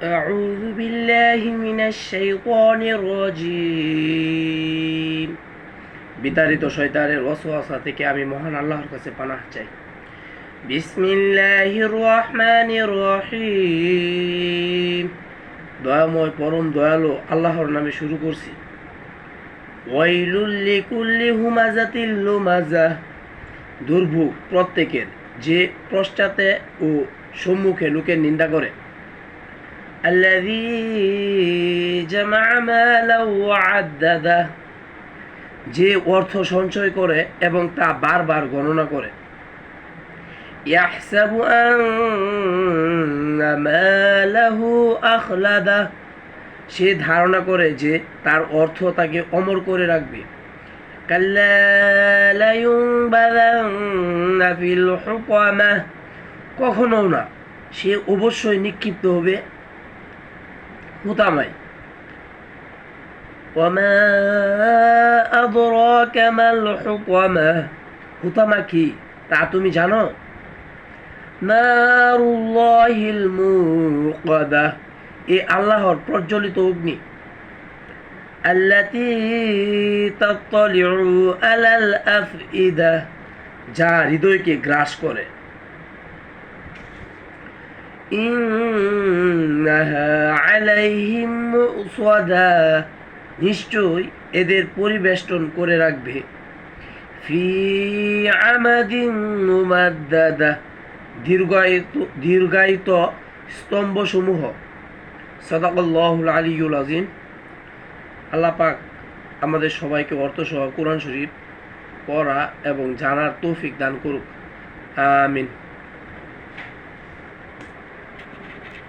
أعوذ بالله من الشيطان الرجيم বিতাড়িত শয়তানের ওয়াসওয়াসা থেকে আমি মহান আল্লাহর কাছে পানাহ চাই। বিসমিল্লাহির রহমানির রহিম। দয়াময় পরম দয়ালু আল্লাহর নামে শুরু করছি। ওয়াইলুল লিকুল্লি হুমাজাতিল লুমাজাহ। দুর্ভোগ প্রত্যেকের যে পশ্চাতে ও সম্মুখে লোকের নিন্দা করে। আল্লাযী জামাআ মালাও ওয়া আদ্দাদাহ। যে অর্থ সঞ্চয় করে এবং তা বারবার গণনা করে। ইয়াহসাবু আন্না মালাহু আখলাদাহ। সে ধারণা করে যে তার অর্থ তাকে অমর করে রাখবে। কাল্লা লায়ুনবাযান্না ফিল হুতামাহ। কখনো না, সে অবশ্যই নিক্ষিপ্ত হবে হুতামায়। ওয়ামা আদরাকা মাল হুতামাহ। হুতামা কি তা তুমি জানো? নারুল্লাহিল মুকাদাহ। এ আল্লাহর প্রজ্বলিত অগ্নি। আল্লাতী তাত্তালিউ আলাল আফইদাহ। যা হৃদয়কে গ্রাস করে। ইন্নাহা আলাইহিম মুসাদা। নিশ্চয় এদের পরিবেষ্টন করে রাখবে। ফি আমাদিন মুমাদ্দাদা। দীর্ঘায়িত স্তম্ভসমূহ। সাদাকাল্লাহুল আলিয়্যুল আযীম। আল্লাহ পাক আমাদের সবাইকে অর্থসহ কোরআন শরীফ পড়া এবং জানার তৌফিক দান করুক। আমিন।